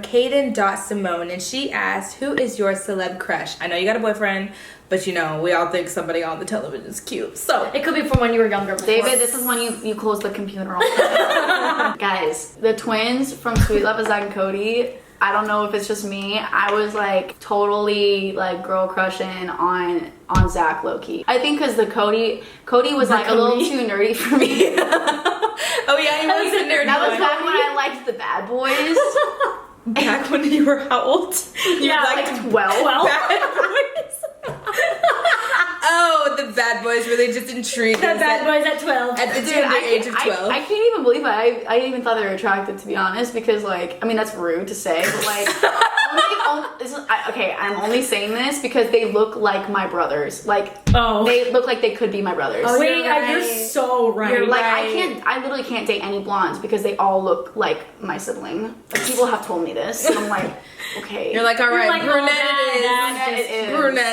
Kaden.Simone, and she asked, who is your celeb crush? I know you got a boyfriend, but you know, we all think somebody on the television is cute. So it could be from when you were younger. David, this is when you close the computer on. Guys, the twins from Sweet Love of Zach and Cody, I don't know if it's just me. I was like totally like girl crushing on Zach low-key. I think because Cody was like a little too nerdy for me. Oh yeah, he was a nerd. That was back when I liked the Bad Boys. Back when you were how old? You were like 12. Bad Boys. Oh, the Bad Boys really just intrigued us. The Bad Boys at 12. At the tender age of 12. I can't even believe it. I even thought they were attractive, to be honest, because like, I mean, that's rude to say, but like, I'm only saying this because they look like my brothers. Like, they look like they could be my brothers. Oh, wait, you're so right. You're like, I literally can't date any blondes because they all look like my sibling. Like, people have told me this, and I'm like, okay. You're like, all right, like, brunette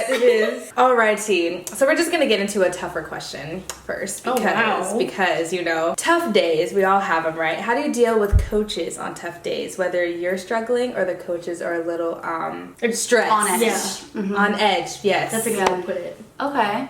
it is. Alrighty, so we're just gonna get into a tougher question first because you know, tough days, we all have them, right? How do you deal with coaches on tough days, whether you're struggling or the coaches are a little stressed? On edge. Yeah. Mm-hmm. On edge, yes. That's a good way to put it. Okay.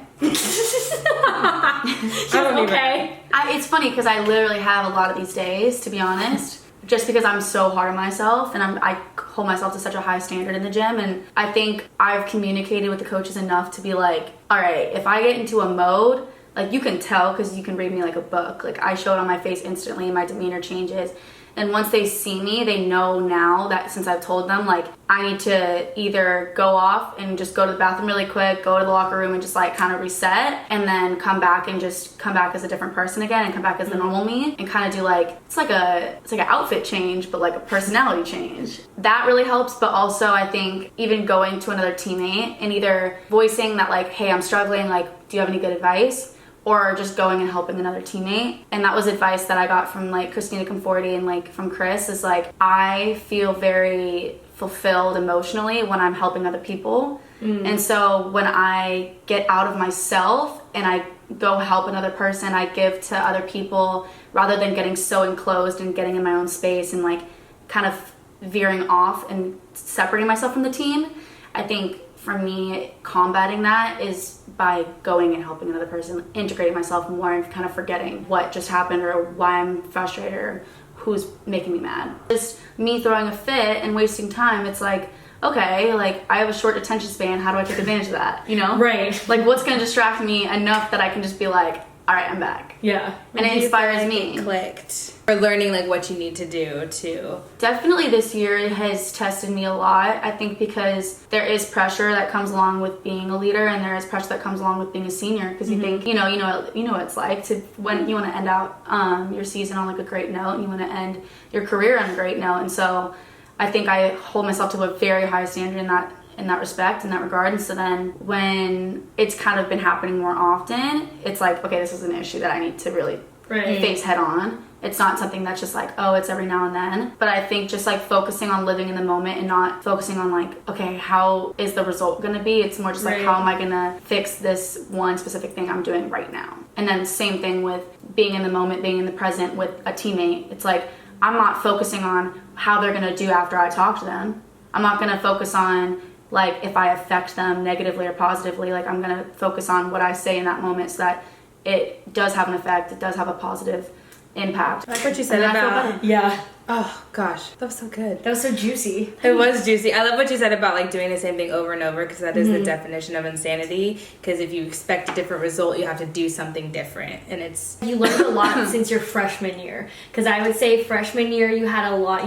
Okay. It's funny because I literally have a lot of these days, to be honest, just because I'm so hard on myself and I hold myself to such a high standard in the gym. And I think I've communicated with the coaches enough to be like, all right, if I get into a mode, like you can tell because you can read me like a book. Like I show it on my face instantly, my demeanor changes. And once they see me, they know now that since I've told them, like, I need to either go off and just go to the bathroom really quick, go to the locker room and just like kind of reset, and then come back and just come back as a different person again and come back as the normal me and kind of do like, it's like an outfit change, but like a personality change. That really helps, but also I think even going to another teammate and either voicing that like, hey, I'm struggling, like, do you have any good advice? Or just going and helping another teammate. And that was advice that I got from like Christina Conforti and like from Chris, is like, I feel very fulfilled emotionally when I'm helping other people. And so when I get out of myself and I go help another person, I give to other people rather than getting so enclosed and getting in my own space and like kind of veering off and separating myself from the team. I think for me, combating that is by going and helping another person, integrating myself more and kind of forgetting what just happened or why I'm frustrated or who's making me mad. Just me throwing a fit and wasting time, it's like, okay, like I have a short attention span, how do I take advantage of that, you know? Right. Like what's gonna distract me enough that I can just be like, all right, I'm back. Yeah. And it inspires me. Clicked. Or learning like what you need to do to. Definitely this year has tested me a lot. I think because there is pressure that comes along with being a leader, and there is pressure that comes along with being a senior, because you think, you know what it's like to when you want to end out your season on like a great note, and you want to end your career on a great note. And so I think I hold myself to a very high standard in that respect, in that regard. And so then when it's kind of been happening more often, it's like, okay, this is an issue that I need to really face head on. It's not something that's just like, oh, it's every now and then. But I think just like focusing on living in the moment and not focusing on like, okay, how is the result gonna be? It's more just like, how am I gonna fix this one specific thing I'm doing right now? And then same thing with being in the moment, being in the present with a teammate. It's like, I'm not focusing on how they're gonna do after I talk to them. I'm not gonna focus on like if I affect them negatively or positively. Like I'm gonna focus on what I say in that moment so that it does have an effect, it does have a positive impact. I like what you said about. Yeah. Oh gosh, that was so good. That was so juicy. It was juicy. I love what you said about like doing the same thing over and over, because that is the definition of insanity. Because if you expect a different result, you have to do something different, and it's you learned a lot since your freshman year. Because I would say freshman year you had a lot,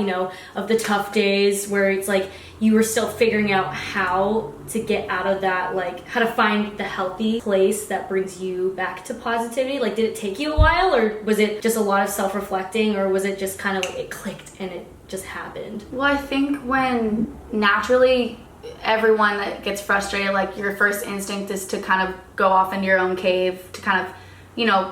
of the tough days where it's like you were still figuring out how to get out of that, like how to find the healthy place that brings you back to positivity. Like, did it take you a while, or was it just a lot of self-reflecting, or was it just kind of like it clicked and it just happened? Well, I think when naturally everyone that gets frustrated, like your first instinct is to kind of go off into your own cave, to kind of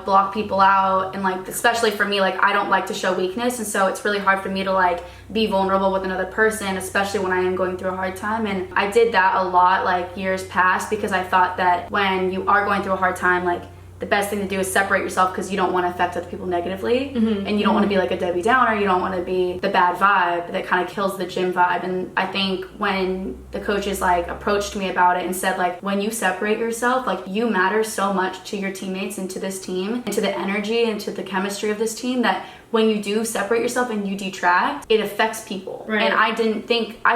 block people out. And like, especially for me, like I don't like to show weakness, and so it's really hard for me to like be vulnerable with another person, especially when I am going through a hard time. And I did that a lot like years past, because I thought that when you are going through a hard time, like the best thing to do is separate yourself because you don't want to affect other people negatively, and you don't want to be like a Debbie Downer. You don't want to be the bad vibe that kind of kills the gym vibe. And I think when the coaches like approached me about it and said like, when you separate yourself, like you matter so much to your teammates and to this team and to the energy and to the chemistry of this team, that when you do separate yourself and you detract, it affects people. Right. And I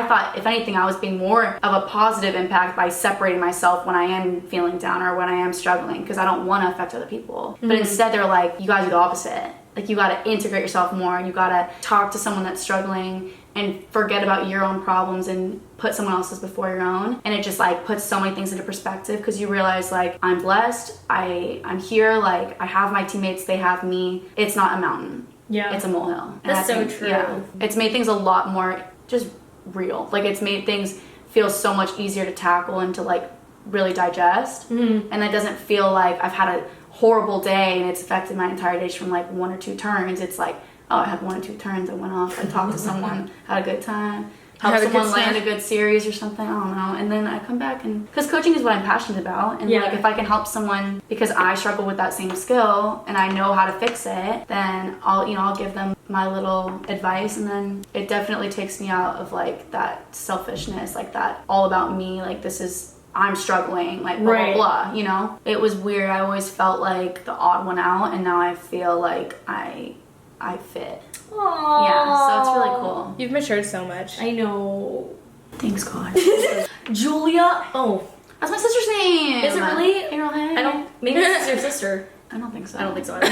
thought if anything, I was being more of a positive impact by separating myself when I am feeling down or when I am struggling, because I don't want to affect other people. But instead they're like, you gotta do the opposite. Like you gotta integrate yourself more, and you gotta talk to someone that's struggling and forget about your own problems and put someone else's before your own. And it just like puts so many things into perspective, because you realize like, I'm blessed, I'm here, like I have my teammates, they have me. It's not a mountain. Yeah. It's a molehill. And That's so true. Yeah, it's made things a lot more just real. Like it's made things feel so much easier to tackle and to like really digest. And it doesn't feel like I've had a horrible day and it's affected my entire day from like 1 or 2 turns. It's like, oh, I had 1 or 2 turns, I went off, I talked to someone, had a good time, helped someone land a good series or something, I don't know, and then I come back, and because coaching is what I'm passionate about, and like if I can help someone because I struggle with that same skill and I know how to fix it, then I'll give them my little advice. And then it definitely takes me out of like that selfishness, like that all about me, like this is, I'm struggling, like blah, blah, blah, you know? It was weird. I always felt like the odd one out, and now I feel like I fit. Aww. Yeah, so it's really cool. You've matured so much. I know. Thanks, God. Julia. Oh, that's my sister's name. is it really? Arrowhead? I don't. Maybe it's your sister. I don't think so. I don't think so either.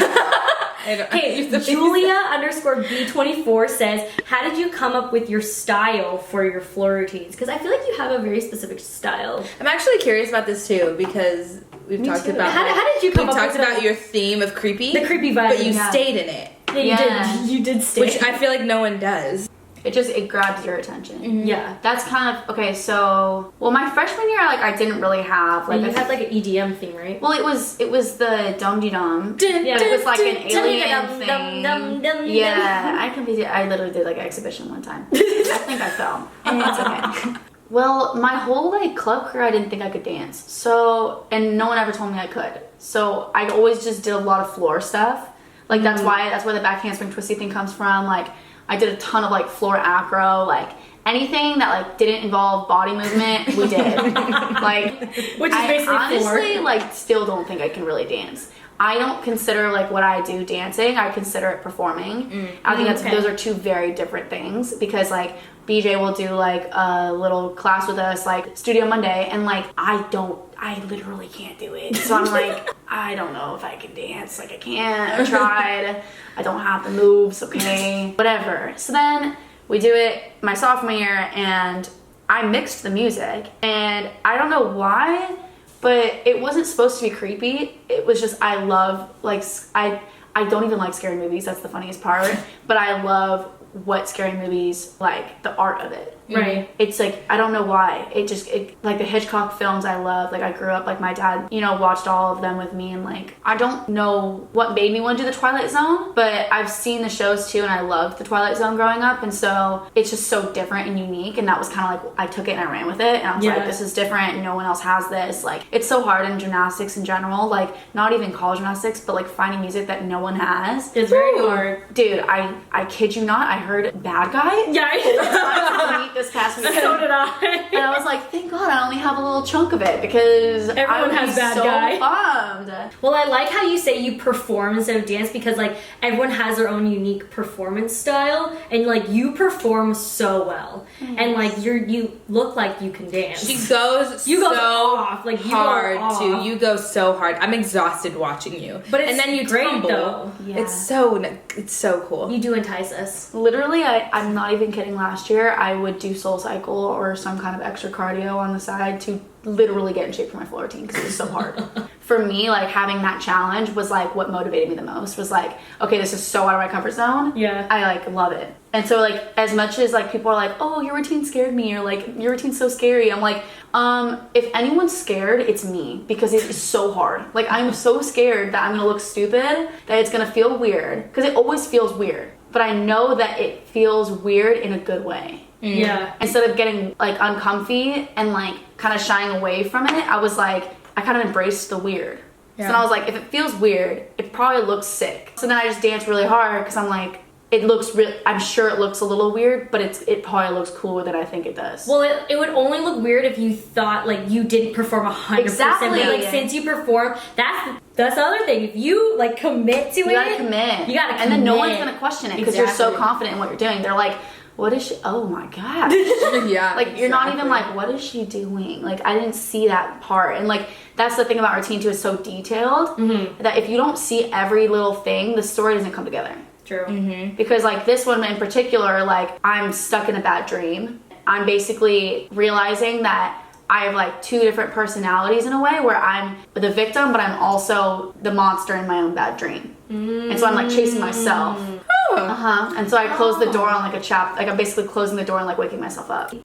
Okay, Julia_B24 says, how did you come up with your style for your floor routines? Because I feel like you have a very specific style. I'm actually curious about this too, because we've talked about how did you come we've up talked with about your theme of creepy, the creepy vibe, but you stayed in it. Yeah, you did stay, which I feel like no one does. It grabs your attention. Yeah, that's kind of okay. So, well, my freshman year, like I didn't really have like you had like an EDM theme, right? Well, it was the dum de dum. Yeah, it was like an alien thing. Yeah, I literally did like an exhibition one time. I think I fell, and it's okay. Well, my whole like club career, I didn't think I could dance. So, and no one ever told me I could. So I always just did a lot of floor stuff. Like that's where the back handspring twisty thing comes from. Like I did a ton of like floor acro, like anything that like didn't involve body movement, we did. Like, which is basically honestly floor. Like still don't think I can really dance. I don't consider like what I do dancing. I consider it performing. I think those are two very different things, because like BJ will do like a little class with us like Studio Monday, and like I literally can't do it. So I'm like, I don't know if I can dance. Like I can't. I tried. I don't have the moves. Okay, whatever. So then we do it my sophomore year, and I mixed the music, and I don't know why, but it wasn't supposed to be creepy. It was just, I love, like, I don't even like scary movies. That's the funniest part. But I love what scary movies, like, the art of it. Right. It's like, I don't know why. Like the Hitchcock films I love. Like I grew up, like my dad, watched all of them with me, and like, I don't know what made me want to do the Twilight Zone, but I've seen the shows too, and I loved the Twilight Zone growing up, and so it's just so different and unique, and that was kind of like, I took it and I ran with it, and I was like, this is different, and no one else has this. Like, it's so hard in gymnastics in general, like not even college gymnastics, but like finding music that no one has. It's very hard. Dude, I kid you not, I heard Bad Guy. Yeah, this past weekend. So did I. And I was like, thank God I only have a little chunk of it, because everyone has Bad Guy. Bummed. Well, I like how you say you perform instead of dance, because like everyone has their own unique performance style, and like you perform so well, and like you look like you can dance. She goes off, like you hard go off. too. You go so hard. I'm exhausted watching you. But it's and then you great tumble. though. Yeah. It's so cool. You do entice us. Literally, I'm not even kidding. Last year, I would do Soul Cycle or some kind of extra cardio on the side to literally get in shape for my floor routine, because it was so hard. For me, like having that challenge was like what motivated me the most. Was like, okay, this is so out of my comfort zone. Yeah, I like love it. And so like, as much as like people are like, oh, your routine scared me, or like your routine's so scary, I'm like, if anyone's scared, it's me, because it is so hard. Like I'm so scared that I'm gonna look stupid, that it's gonna feel weird, because it always feels weird, but I know that it feels weird in a good way. Yeah. Instead of getting like uncomfy and like kind of shying away from it, I was like, I kind of embraced the weird. So then I was like, if it feels weird, it probably looks sick. So then I just danced really hard because I'm like, it looks real. I'm sure it looks a little weird, but it probably looks cooler than I think it does. Well, it would only look weird if you thought like you didn't perform 100%. Exactly. But like since you perform, that's the other thing. If you like commit to it, you gotta commit. You gotta commit. And then no one's gonna question it because you're so confident in what you're doing. They're like, what is she? Oh my god. Yeah. Like you're not even like, what is she doing? Like I didn't see that part. And like that's the thing about routine too, is so detailed that if you don't see every little thing, the story doesn't come together. True. Because like this one in particular, like I'm stuck in a bad dream. I'm basically realizing that I have like two different personalities in a way where I'm the victim, but I'm also the monster in my own bad dream. And so I'm like chasing myself. And so I close the door on like a I'm basically closing the door and like waking myself up.